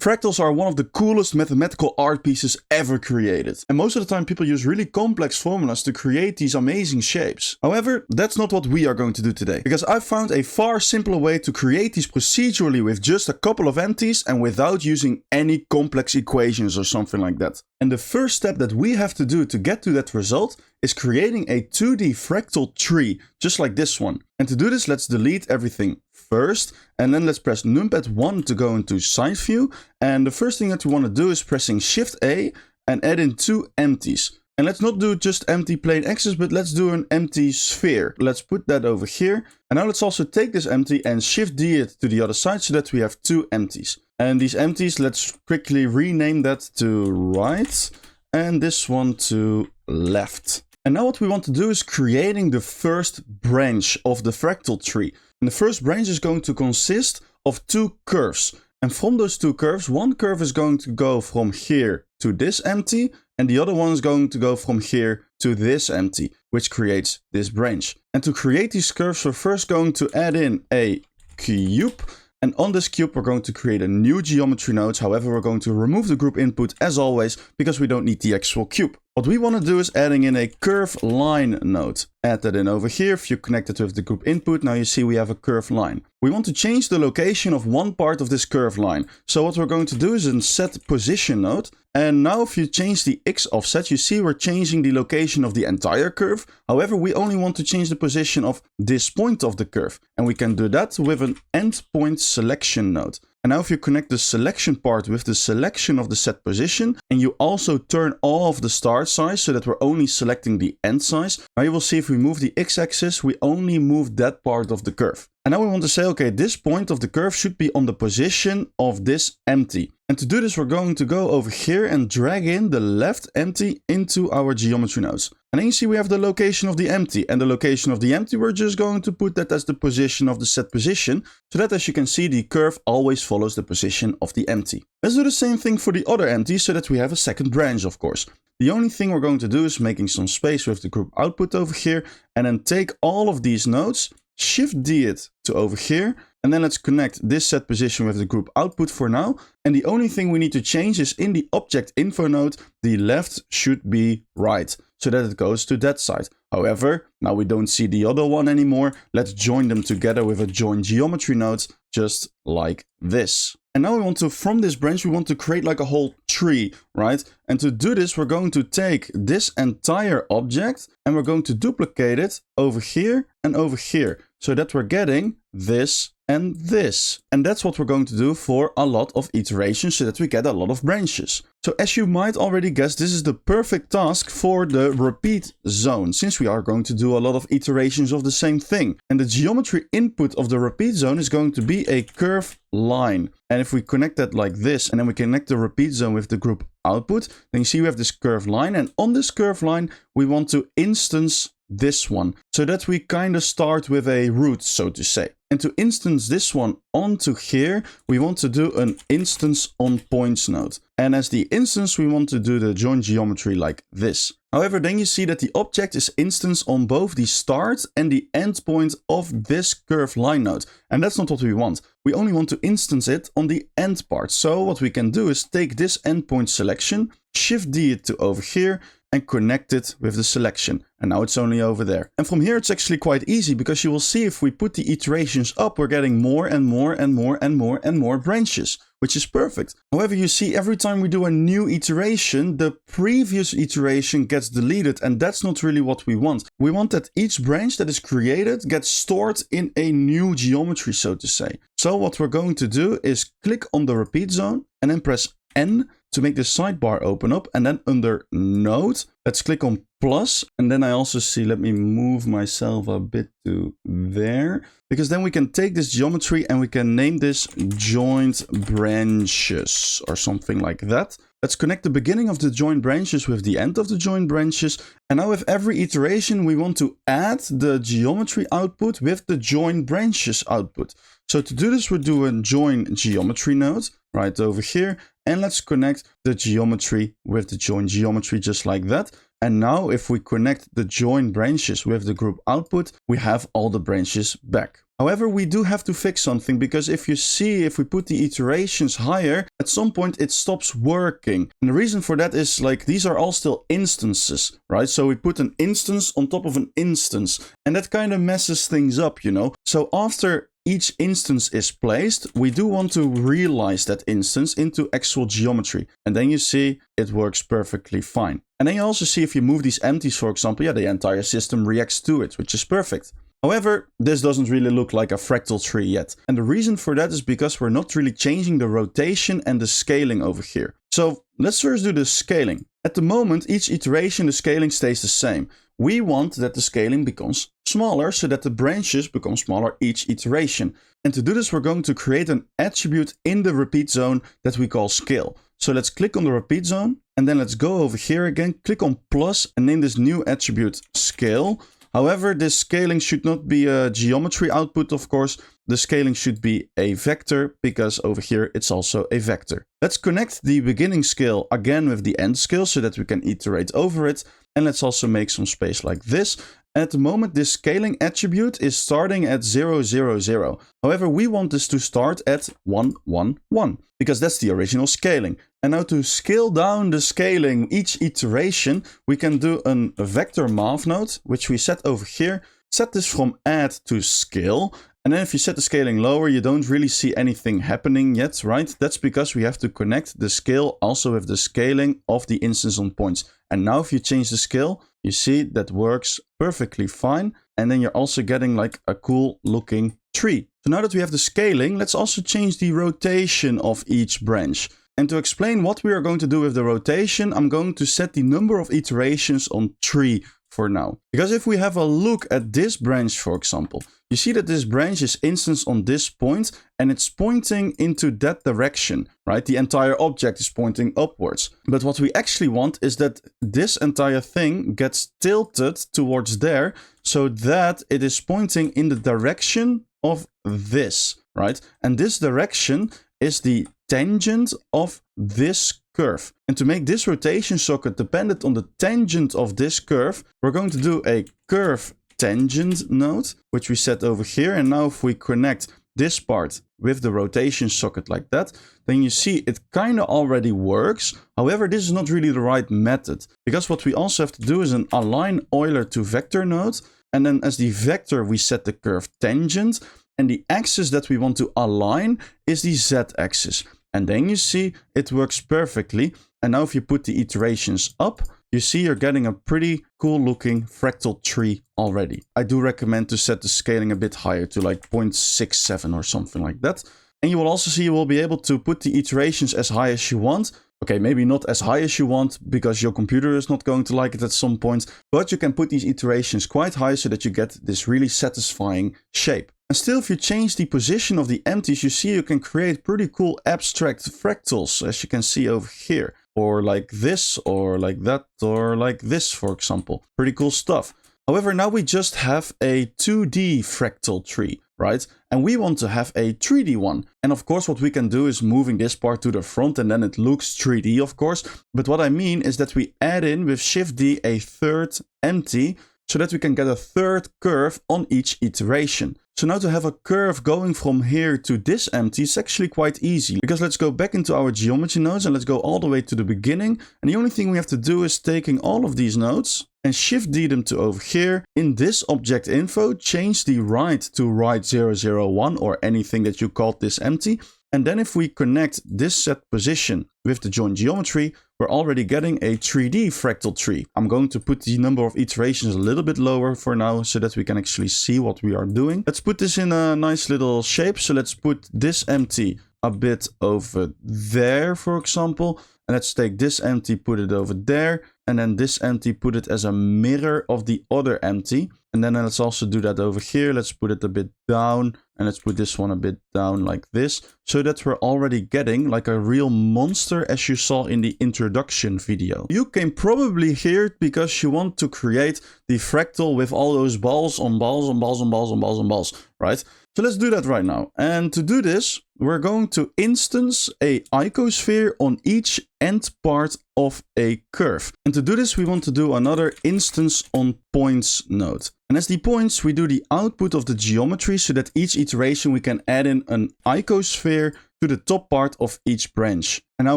Fractals are one of the coolest mathematical art pieces ever created. And most of the time people use really complex formulas to create these amazing shapes. However, that's not what we are going to do today, because I've found a far simpler way to create these procedurally with just a couple of empties and without using any complex equations or something like that. And the first step that we have to do to get to that result is creating a 2D fractal tree, just like this one. And to do this, let's delete everything first, and then let's press numpad 1 to go into side view. And the first thing that we want to do is pressing Shift A and add in 2 empties. And let's not do just empty plain axis, but let's do an empty sphere. Let's put that over here. And now let's also take this empty and Shift D it to the other side so that we have 2 empties. And these empties, let's quickly rename that to right and this one to left. And now what we want to do is creating the first branch of the fractal tree. And the first branch is going to consist of 2 curves. And from those 2 curves, one curve is going to go from here to this empty, and the other one is going to go from here to this empty, which creates this branch. And to create these curves, we're first going to add in a cube. And on this cube, we're going to create a new geometry node. However, we're going to remove the group input as always, because we don't need the actual cube. What we want to do is adding in a curve line node. Add that in over here. If you connect it with the group input, now you see we have a curved line. We want to change the location of one part of this curved line. So what we're going to do is in set position node. And now if you change the X offset, you see we're changing the location of the entire curve. However, we only want to change the position of this point of the curve. And we can do that with an endpoint selection node. And now if you connect the selection part with the selection of the set position, and you also turn off the start size so that we're only selecting the end size, now you will see if we move the x-axis, we only move that part of the curve. And now we want to say, okay, this point of the curve should be on the position of this empty. And to do this, we're going to go over here and drag in the left empty into our geometry nodes. And then you see we have the location of the empty, and the location of the empty, we're just going to put that as the position of the set position, so that as you can see, the curve always follows the position of the empty. Let's do the same thing for the other empty, so that we have a second branch, of course. The only thing we're going to do is making some space with the group output over here, and then take all of these nodes, Shift D it to over here, and then let's connect this set position with the group output for now. And the only thing we need to change is in the object info node, the left should be right, so that it goes to that side. However, now we don't see the other one anymore. Let's join them together with a join geometry node, just like this. And now we want to, from this branch, we want to create like a whole tree, right? And to do this, we're going to take this entire object and we're going to duplicate it over here and over here, so that we're getting this and this. And that's what we're going to do for a lot of iterations, so that we get a lot of branches. So as you might already guess, this is the perfect task for the repeat zone, since we are going to do a lot of iterations of the same thing. And the geometry input of the repeat zone is going to be a curved line. And if we connect that like this, and then we connect the repeat zone with the group output, then you see we have this curved line. And on this curved line, we want to instance this one, so that we kind of start with a root, so to say. And to instance this one onto here, we want to do an instance on points node. And as the instance, we want to do the join geometry like this. However, then you see that the object is instanced on both the start and the end point of this curved line node. And that's not what we want. We only want to instance it on the end part. So what we can do is take this endpoint selection, Shift D it to over here, and connect it with the selection. And now it's only over there. And from here, it's actually quite easy, because you will see if we put the iterations up, we're getting more and more and more and more and more branches, which is perfect. However, you see every time we do a new iteration, the previous iteration gets deleted, and that's not really what we want. We want that each branch that is created gets stored in a new geometry, so to say. So what we're going to do is click on the repeat zone and then press N to make the sidebar open up, and then under node, let's click on plus, and then I also see, let me move myself a bit to there, because then we can take this geometry and we can name this joint branches or something like that. Let's connect the beginning of the joint branches with the end of the joint branches. And now with every iteration, we want to add the geometry output with the join branches output. So to do this, we're doing join geometry node right over here. And let's connect the geometry with the join geometry just like that. And now if we connect the join branches with the group output, we have all the branches back. However, we do have to fix something, because if you see, if we put the iterations higher, at some point it stops working. And the reason for that is, like, these are all still instances, right? So we put an instance on top of an instance, and that kind of messes things up, you know? So after each instance is placed, we do want to realize that instance into actual geometry. And then you see it works perfectly fine. And then you also see if you move these empties, for example, yeah, the entire system reacts to it, which is perfect. However, this doesn't really look like a fractal tree yet. And the reason for that is because we're not really changing the rotation and the scaling over here. So let's first do the scaling. At the moment, each iteration, the scaling stays the same. We want that the scaling becomes smaller so that the branches become smaller each iteration. And to do this, we're going to create an attribute in the repeat zone that we call scale. So let's click on the repeat zone, and then let's go over here again, click on plus and name this new attribute scale. However, this scaling should not be a geometry output, of course. The scaling should be a vector, because over here it's also a vector. Let's connect the beginning scale again with the end scale so that we can iterate over it. And let's also make some space like this. At the moment, this scaling attribute is starting at 0, 0, 0. However, we want this to start at 1, 1, 1, because that's the original scaling. And now to scale down the scaling each iteration, we can do a vector math node, which we set over here. Set this from add to scale. And then if you set the scaling lower, you don't really see anything happening yet, right? That's because we have to connect the scale also with the scaling of the instance on points. And now if you change the scale, you see that works perfectly fine. And then you're also getting like a cool looking tree. So now that we have the scaling, let's also change the rotation of each branch. And to explain what we are going to do with the rotation, I'm going to set the number of iterations on 3 for now. Because if we have a look at this branch, for example, you see that this branch is instanced on this point and it's pointing into that direction, right? The entire object is pointing upwards. But what we actually want is that this entire thing gets tilted towards there so that it is pointing in the direction of this, right? And this direction is the tangent of this curve. And to make this rotation socket dependent on the tangent of this curve, we're going to do a curve tangent node, which we set over here. And now if we connect this part with the rotation socket like that, then you see it kind of already works. However, this is not really the right method, because what we also have to do is an align Euler to vector node. And then as the vector, we set the curve tangent, and the axis that we want to align is the z-axis. And then you see it works perfectly. And now if you put the iterations up, you see you're getting a pretty cool looking fractal tree already. I do recommend to set the scaling a bit higher to like 0.67 or something like that. And you will also see you will be able to put the iterations as high as you want. Okay, maybe not as high as you want because your computer is not going to like it at some point. But you can put these iterations quite high so that you get this really satisfying shape. And still, if you change the position of the empties, you see you can create pretty cool abstract fractals, as you can see over here. Or like this, or like that, or like this, for example. Pretty cool stuff. However, now we just have a 2D fractal tree, right? And we want to have a 3D one. And of course, what we can do is moving this part to the front and then it looks 3D, of course. But what I mean is that we add in with Shift D a third empty so that we can get a third curve on each iteration. So now to have a curve going from here to this empty is actually quite easy, because let's go back into our geometry nodes and let's go all the way to the beginning. And the only thing we have to do is taking all of these nodes and Shift D them to over here. In this object info, change the right to right 001 or anything that you called this empty. And then if we connect this set position with the join geometry, we're already getting a 3D fractal tree. I'm going to put the number of iterations a little bit lower for now so that we can actually see what we are doing. Let's put this in a nice little shape. So let's put this empty a bit over there, for example. And let's take this empty, put it over there. And then this empty, put it as a mirror of the other empty. And then let's also do that over here. Let's put it a bit down. And let's put this one a bit down like this. So that we're already getting like a real monster, as you saw in the introduction video. You can probably hear it because you want to create the fractal with all those balls on balls on balls on balls on balls on balls, right? So let's do that right now. And to do this, we're going to instance a icosphere on each end part of a curve. And to do this, we want to do another instance on points node. And as the points, we do the output of the geometry so that each iteration we can add in an icosphere to the top part of each branch. And now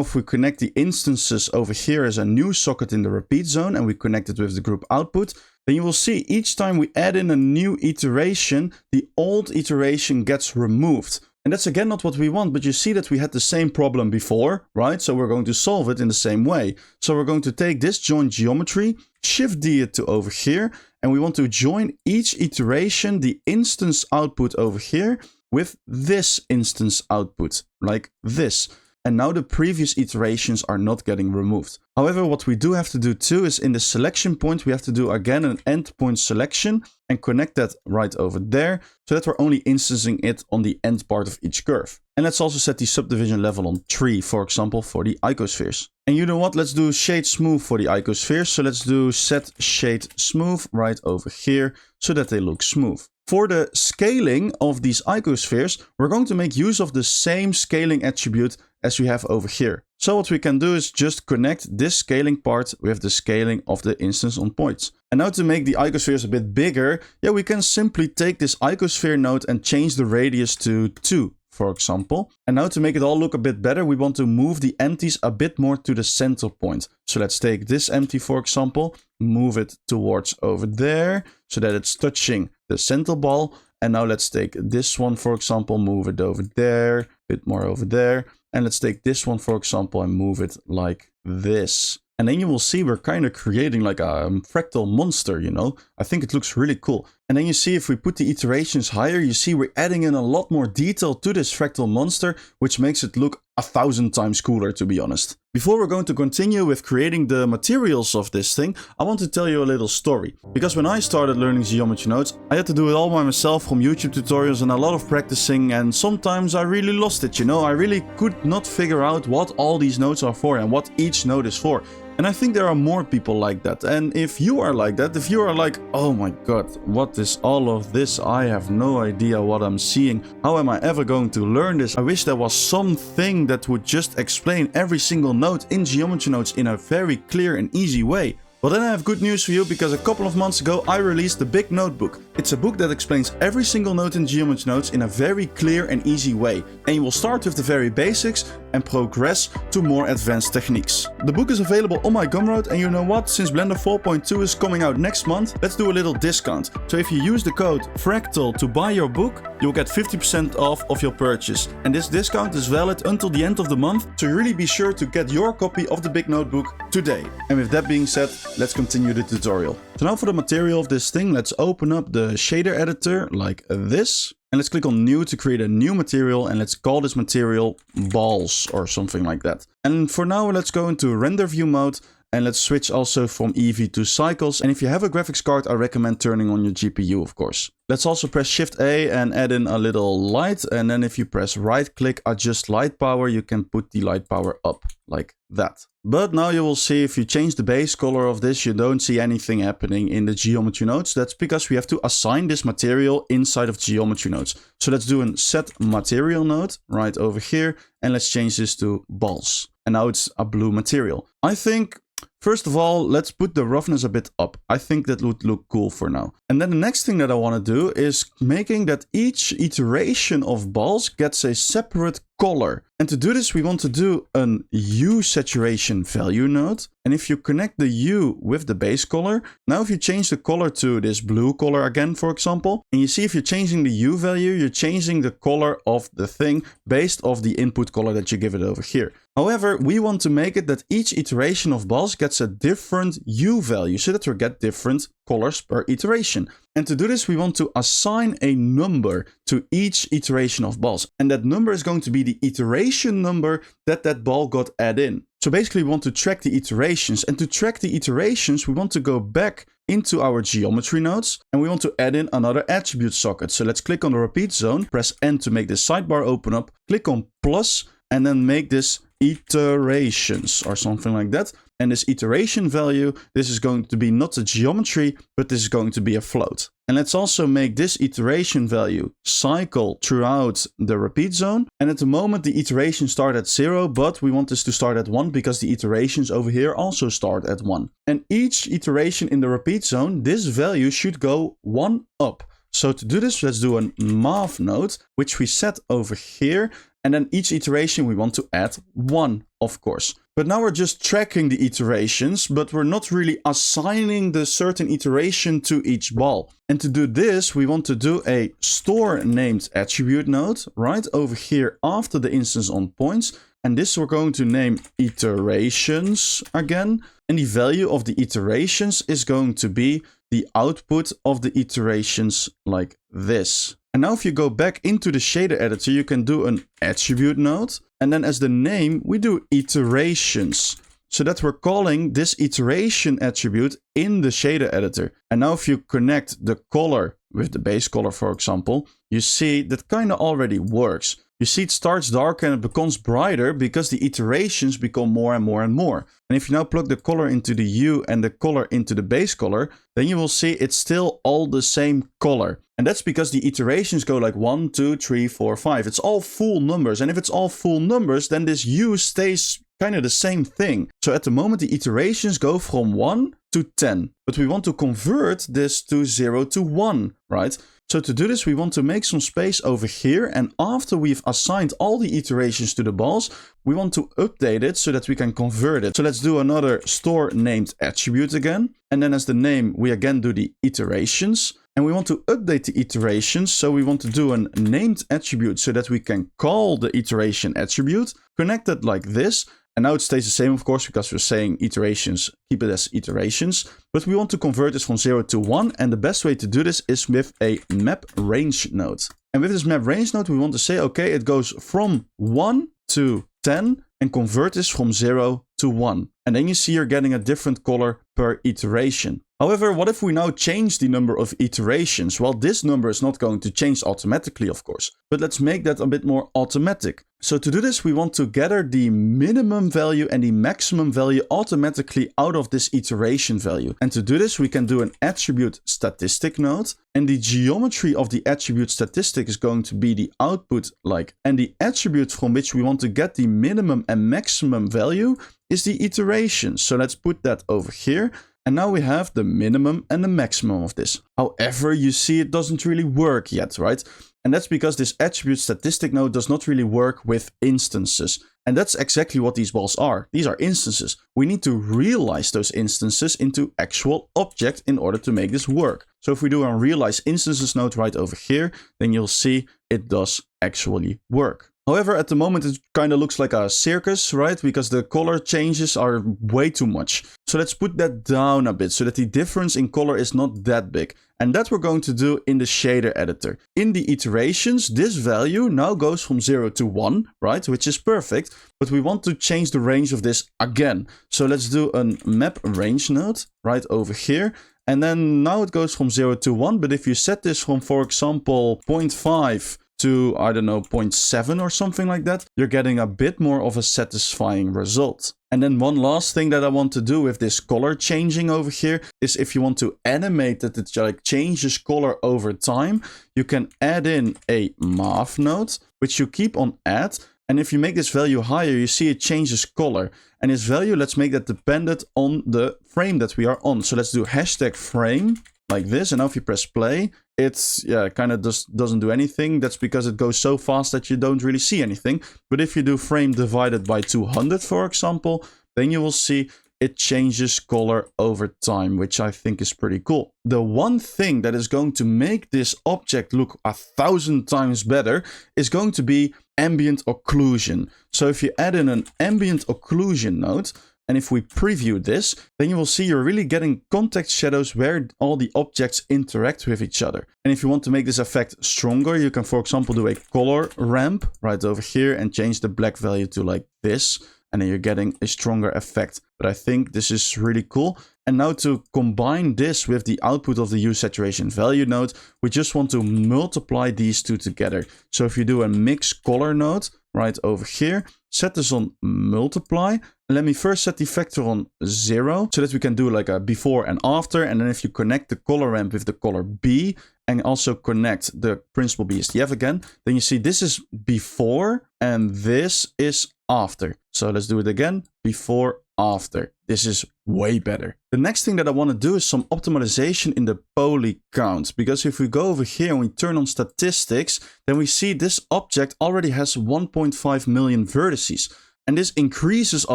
if we connect the instances over here as a new socket in the repeat zone and we connect it with the group output, then you will see each time we add in a new iteration, the old iteration gets removed. And that's again not what we want, but you see that we had the same problem before, right? So we're going to solve it in the same way. So we're going to take this joint geometry, shift D it to over here, and we want to join each iteration, the instance output over here, with this instance output, like this. And now the previous iterations are not getting removed. However, what we do have to do too is in the selection point, we have to do again an endpoint selection and connect that right over there so that we're only instancing it on the end part of each curve. And let's also set the subdivision level on 3, for example, for the icospheres. And you know what? Let's do shade smooth for the icospheres. So let's do set shade smooth right over here so that they look smooth. For the scaling of these icospheres, we're going to make use of the same scaling attribute as we have over here. So what we can do is just connect this scaling part with the scaling of the instance on points. And now to make the icospheres a bit bigger, yeah, we can simply take this icosphere node and change the radius to 2, for example. And now to make it all look a bit better, we want to move the empties a bit more to the center point. So let's take this empty, for example, move it towards over there so that it's touching the center ball. And now let's take this one, for example, move it over there, a bit more over there. And let's take this one, for example, and move it like this. And then you will see we're kind of creating like a fractal monster, you know. I think it looks really cool. And then you see if we put the iterations higher, you see we're adding in a lot more detail to this fractal monster, which makes it look 1,000 times cooler, to be honest. Before we're going to continue with creating the materials of this thing, I want to tell you a little story. Because when I started learning geometry nodes, I had to do it all by myself from YouTube tutorials and a lot of practicing, and sometimes I really lost it, you know. I really could not figure out what all these nodes are for and what each node is for. And I think there are more people like that. And if you are like that, if you are like, oh my god, what is all of this? I have no idea what I'm seeing. How am I ever going to learn this? I wish there was something that would just explain every single node in geometry nodes in a very clear and easy way. Well, then I have good news for you, because a couple of months ago I released the Big Notebook. It's a book that explains every single node in geometry nodes in a very clear and easy way. And you will start with the very basics and progress to more advanced techniques. The book is available on my Gumroad, and you know what? Since Blender 4.2 is coming out next month, let's do a little discount. So if you use the code Fractal to buy your book, you'll get 50% off of your purchase. And this discount is valid until the end of the month, so really be sure to get your copy of the Big Notebook today. And with that being said, let's continue the tutorial. So now for the material of this thing, let's open up the shader editor like this. And let's click on new to create a new material, and let's call this material balls or something like that. And for now, let's go into render view mode, and let's switch also from Eevee to cycles. And if you have a graphics card, I recommend turning on your GPU, of course. Let's also press Shift A and add in a little light. And then if you press right click, adjust light power, you can put the light power up like that. But now you will see if you change the base color of this, you don't see anything happening in the geometry nodes. That's because we have to assign this material inside of geometry nodes. So let's do a set material node right over here, and let's change this to balls. And now it's a blue material. I think, first of all, let's put the roughness a bit up. I think that would look cool for now. And then the next thing that I want to do is making that each iteration of balls gets a separate color. And to do this, we want to do an hue saturation value node. And if you connect the hue with the base color, now if you change the color to this blue color again, for example, and you see if you're changing the hue value, you're changing the color of the thing based off the input color that you give it over here. However, we want to make it that each iteration of balls gets a different hue value so that we get different colors per iteration. And to do this, we want to assign a number to each iteration of balls. And that number is going to be the iteration number that that ball got added in. So basically, we want to track the iterations. And to track the iterations, we want to go back into our geometry nodes, and we want to add in another attribute socket. So let's click on the repeat zone, press N to make this sidebar open up, click on plus, and then make this iterations or something like that. And this iteration value, this is going to be not a geometry, but this is going to be a float. And let's also make this iteration value cycle throughout the repeat zone. And at the moment, the iterations start at 0, but we want this to start at 1 because the iterations over here also start at 1. And each iteration in the repeat zone, this value should go 1 up. So to do this, let's do a math node, which we set over here. And then each iteration we want to add 1, of course. But now we're just tracking the iterations, but we're not really assigning the certain iteration to each ball. And to do this, we want to do a store named attribute node right over here after the instance on points. And this we're going to name iterations again. And the value of the iterations is going to be the output of the iterations like this. And now if you go back into the shader editor, you can do an attribute node. And then as the name, we do iterations. So that we're calling this iteration attribute in the shader editor. And now if you connect the color with the base color, for example, you see that kind of already works. You see it starts darker and it becomes brighter because the iterations become more and more and more. And if you now plug the color into the hue and the color into the base color, then you will see it's still all the same color. And that's because the iterations go like 1, 2, 3, 4, 5. It's all full numbers. And if it's all full numbers, then this hue stays kind of the same thing. So at the moment, the iterations go from 1 to 10. But we want to convert this to 0 to 1, right? So to do this, we want to make some space over here. And after we've assigned all the iterations to the balls, we want to update it so that we can convert it. So let's do another store named attribute again. And then as the name, we again do the iterations. And we want to update the iterations. So we want to do a named attribute so that we can call the iteration attribute, connect it like this. And now it stays the same, of course, because we're saying iterations, keep it as iterations. But we want to convert this from 0 to 1. And the best way to do this is with a map range node. And with this map range node, we want to say, okay, it goes from 1 to 10 and convert this from 0 to 1. And then you see you're getting a different color per iteration. However, what if we now change the number of iterations? Well, this number is not going to change automatically, of course, but let's make that a bit more automatic. So to do this, we want to gather the minimum value and the maximum value automatically out of this iteration value. And to do this, we can do an attribute statistic node. And the geometry of the attribute statistic is going to be the output like, and the attribute from which we want to get the minimum and maximum value is the iteration. So let's put that over here. And now we have the minimum and the maximum of this. However, you see it doesn't really work yet, right? And that's because this attribute statistic node does not really work with instances. And that's exactly what these balls are. These are instances. We need to realize those instances into actual object in order to make this work. So if we do a realize instances node right over here, then you'll see it does actually work. However, at the moment, it kind of looks like a circus, right? Because the color changes are way too much. So let's put that down a bit so that the difference in color is not that big. And that we're going to do in the shader editor. In the iterations, this value now goes from 0 to 1, right? Which is perfect. But we want to change the range of this again. So let's do a map range node right over here. And then now it goes from 0 to 1. But if you set this from, for example, 0.5 to, I don't know, 0.7 or something like that, you're getting a bit more of a satisfying result. And then one last thing that I want to do with this color changing over here is if you want to animate that it like changes color over time, you can add in a math node, which you keep on add. And if you make this value higher, you see it changes color. And this value, let's make that dependent on the frame that we are on. So let's do hashtag frame like this. And now if you press play, it's kind of just doesn't do anything. That's because it goes so fast that you don't really see anything. But if you do frame divided by 200, for example, then you will see it changes color over time, which I think is pretty cool. The one thing that is going to make this object look 1,000 times better is going to be ambient occlusion. So if you add in an ambient occlusion node, and if we preview this, then you will see you're really getting context shadows where all the objects interact with each other. And if you want to make this effect stronger, you can, for example, do a color ramp right over here and change the black value to like this. And then you're getting a stronger effect. But I think this is really cool. And now to combine this with the output of the hue saturation value node, we just want to multiply these two together. So if you do a mix color node right over here, set this on multiply. And let me first set the vector on 0 so that we can do like a before and after. And then if you connect the color ramp with the color B and also connect the principal BSDF again, then you see this is before and this is after. So let's do it again. Before, after. This is way better. The next thing that I want to do is some optimization in the poly count. Because if we go over here and we turn on statistics, then we see this object already has 1.5 million vertices. And this increases a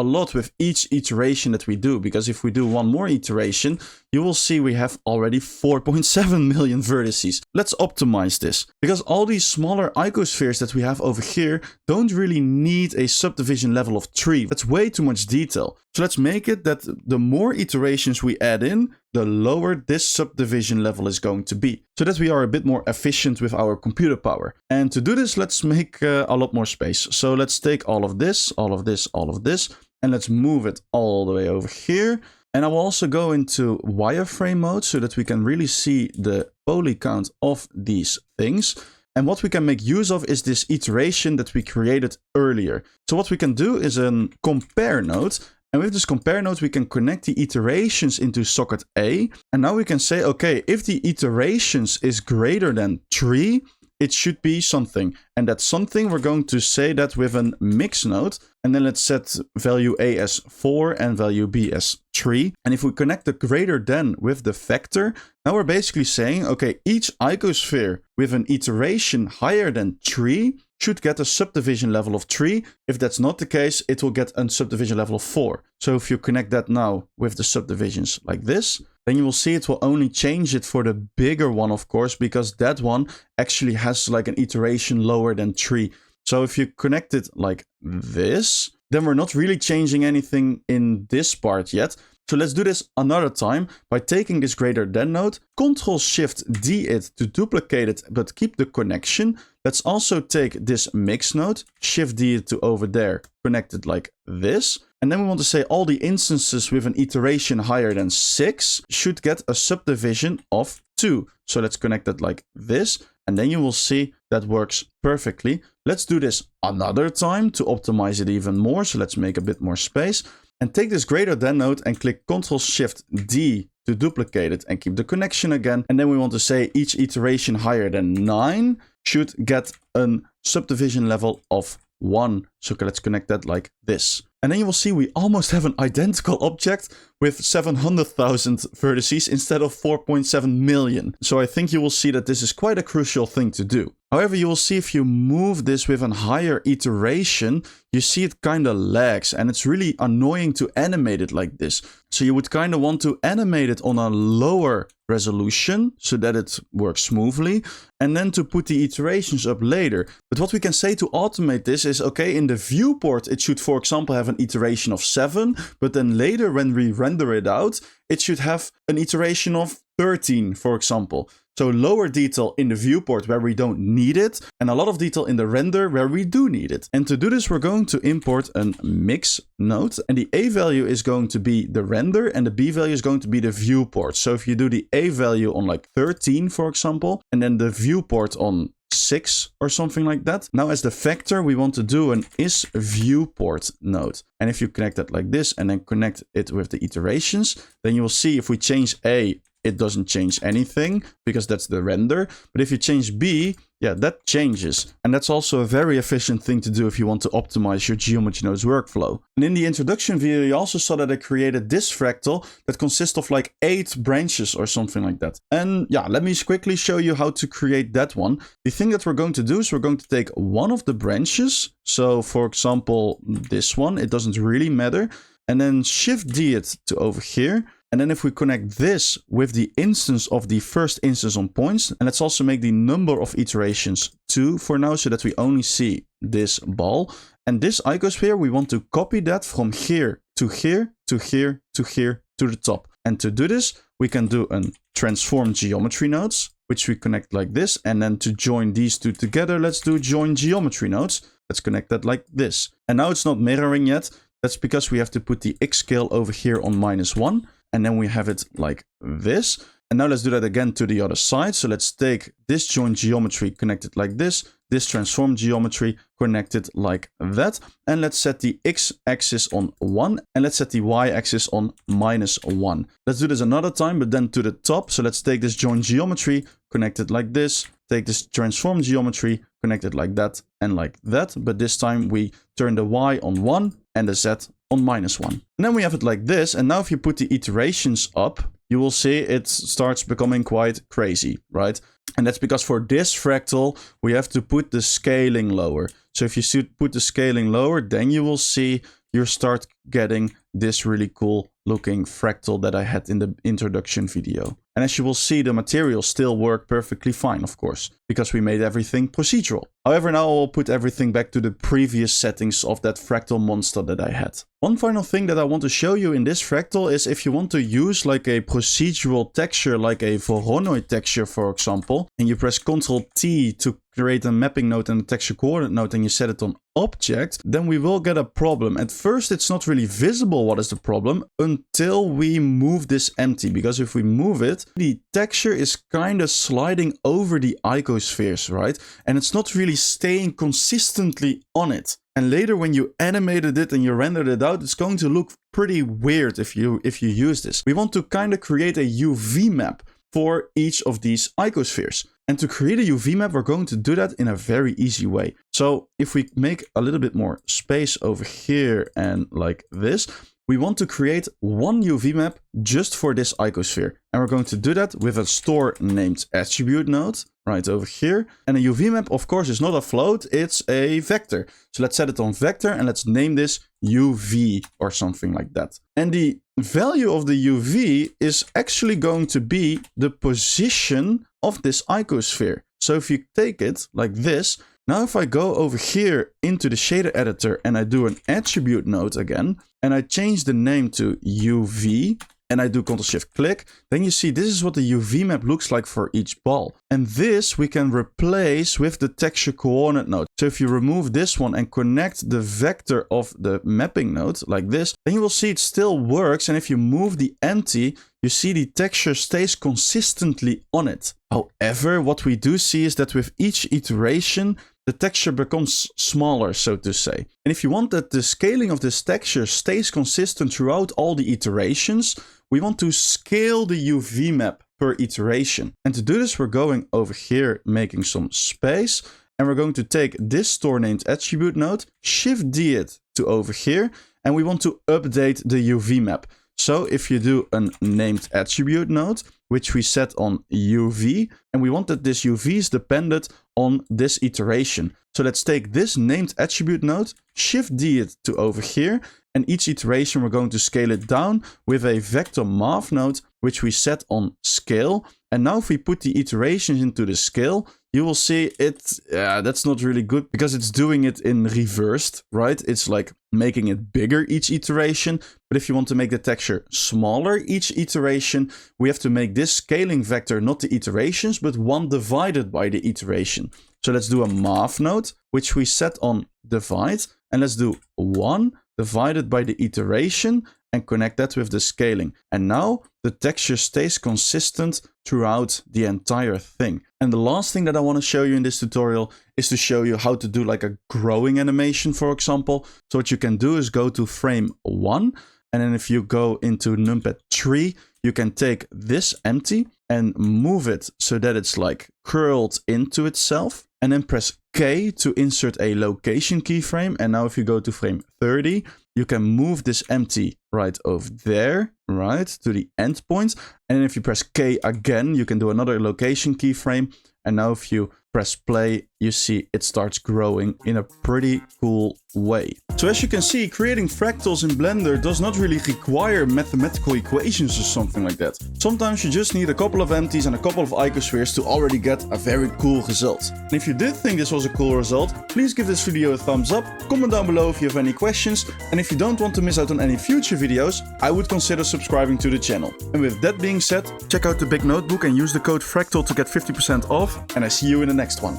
lot with each iteration that we do, because if we do one more iteration, you will see we have already 4.7 million vertices. Let's optimize this, because all these smaller icospheres that we have over here don't really need a subdivision level of 3. That's way too much detail. So let's make it that the more iterations we add in, the lower this subdivision level is going to be, so that we are a bit more efficient with our computer power. And to do this, let's make a lot more space. So let's take all of this, all of this, all of this, and let's move it all the way over here. And I will also go into wireframe mode so that we can really see the poly count of these things. And what we can make use of is this iteration that we created earlier. So what we can do is a compare node. And with this compare node, we can connect the iterations into socket A. And now we can say, okay, if the iterations is greater than 3, it should be something. And that something, we're going to say that with a mix node. And then let's set value A as 4 and value B as 3. And if we connect the greater than with the vector, now we're basically saying, okay, each icosphere with an iteration higher than 3 should get a subdivision level of 3. If that's not the case, it will get a subdivision level of 4. So if you connect that now with the subdivisions like this, then you will see it will only change it for the bigger one, of course, because that one actually has like an iteration lower than 3. So if you connect it like this, then we're not really changing anything in this part yet. So let's do this another time by taking this greater than node, Ctrl-Shift-D it to duplicate it, but keep the connection. Let's also take this mix node, Shift-D it to over there, connect it like this. And then we want to say all the instances with an iteration higher than 6 should get a subdivision of 2. So let's connect it like this. And then you will see that works perfectly. Let's do this another time to optimize it even more. So let's make a bit more space. And take this greater than node and click Ctrl-Shift-D to duplicate it and keep the connection again. And then we want to say each iteration higher than 9 should get a subdivision level of 1. So let's connect that like this. And then you will see we almost have an identical object with 700,000 vertices instead of 4.7 million. So I think you will see that this is quite a crucial thing to do. However, you will see if you move this with a higher iteration, you see it kind of lags and it's really annoying to animate it like this. So you would kind of want to animate it on a lower resolution so that it works smoothly, and then to put the iterations up later. But what we can say to automate this is, okay, in the viewport, it should, for example, have an iteration of 7, but then later when we render it out, it should have an iteration of 13, for example. So lower detail in the viewport where we don't need it, and a lot of detail in the render where we do need it. And to do this, we're going to import a mix node, and the A value is going to be the render, and the B value is going to be the viewport. So if you do the A value on like 13, for example, and then the viewport on 6 or something like that. Now as the vector, we want to do an isViewport node. And if you connect that like this and then connect it with the iterations, then you will see if we change A, it doesn't change anything because that's the render. But if you change B, yeah, that changes. And that's also a very efficient thing to do if you want to optimize your geometry nodes workflow. And in the introduction video, you also saw that I created this fractal that consists of like 8 branches or something like that. And yeah, let me quickly show you how to create that one. The thing that we're going to do is we're going to take one of the branches. So for example, this one, it doesn't really matter. And then Shift-D it to over here. And then if we connect this with the instance of the first instance on points, and let's also make the number of iterations 2 for now, so that we only see this ball. And this icosphere, we want to copy that from here to here, to here, to here, to the top. And to do this, we can do a transform geometry nodes, which we connect like this. And then to join these two together, let's do join geometry nodes. Let's connect that like this. And now it's not mirroring yet. That's because we have to put the X scale over here on -1. And then we have it like this. And now let's do that again to the other side. So let's take this join geometry, connect it like this, this transform geometry, connect it like that. And let's set the x-axis on 1 and let's set the y-axis on -1. Let's do this another time, but then to the top. So let's take this join geometry, connect it like this, take this transform geometry, connect it like that and like that. But this time we turn the y on 1 and the z on -1. And then we have it like this. And now if you put the iterations up, you will see it starts becoming quite crazy, right? And that's because for this fractal, we have to put the scaling lower. So if you put the scaling lower, then you will see you start getting this really cool looking fractal that I had in the introduction video. And as you will see, the materials still work perfectly fine, of course, because we made everything procedural. However, now I will put everything back to the previous settings of that fractal monster that I had. One final thing that I want to show you in this fractal is if you want to use like a procedural texture, like a Voronoi texture, for example, and you press Ctrl-T to create a mapping node and a texture coordinate node and you set it on object, then we will get a problem. At first, it's not really visible what is the problem until we move this empty, because if we move it, the texture is kind of sliding over the icospheres, right? And it's not really staying consistently on it. And later when you animated it and you rendered it out, it's going to look pretty weird if you use this. We want to kind of create a UV map for each of these icospheres. And to create a UV map, we're going to do that in a very easy way. So if we make a little bit more space over here and like this, we want to create one UV map just for this icosphere. And we're going to do that with a store named attribute node right over here. And a UV map, of course, is not a float, it's a vector. So let's set it on vector and let's name this UV or something like that. And the value of the UV is actually going to be the position of this icosphere. So if you take it like this, now if I go over here into the shader editor and I do an attribute node again, and I change the name to UV, and I do Ctrl-Shift-Click, then you see this is what the UV map looks like for each ball. And this we can replace with the texture coordinate node. So if you remove this one and connect the vector of the mapping node like this, then you will see it still works. And if you move the empty, you see the texture stays consistently on it. However, what we do see is that with each iteration, the texture becomes smaller, so to say. And if you want that the scaling of this texture stays consistent throughout all the iterations, we want to scale the UV map per iteration. And to do this, we're going over here, making some space. And we're going to take this store named attribute node, Shift-D it to over here. And we want to update the UV map. So if you do a named attribute node, which we set on UV, and we want that this UV is dependent on this iteration. So let's take this named attribute node, Shift-D it to over here, and each iteration we're going to scale it down with a vector math node, which we set on scale. And now if we put the iterations into the scale, you will see that's not really good because it's doing it in reversed, right? It's like making it bigger each iteration. But if you want to make the texture smaller each iteration, we have to make this scaling vector not the iterations, but 1 divided by the iteration. So let's do a math node, which we set on divide. And let's do 1 divided by the iteration and connect that with the scaling. And now the texture stays consistent throughout the entire thing. And the last thing that I want to show you in this tutorial is to show you how to do like a growing animation, for example. So what you can do is go to frame 1. And then if you go into numpad 3, you can take this empty and move it so that it's like curled into itself. And then press K to insert a location keyframe. And now if you go to frame 30, you can move this empty right over there, right, to the endpoint. And then if you press K again, you can do another location keyframe. And now if you press play, you see it starts growing in a pretty cool way. So as you can see, creating fractals in Blender does not really require mathematical equations or something like that. Sometimes you just need a couple of empties and a couple of icospheres to already get a very cool result. And if you did think this was a cool result, please give this video a thumbs up, comment down below if you have any questions, and if you don't want to miss out on any future videos, I would consider subscribing to the channel. And with that being said, check out the big notebook and use the code Fractal to get 50% off, and I see you in the next one.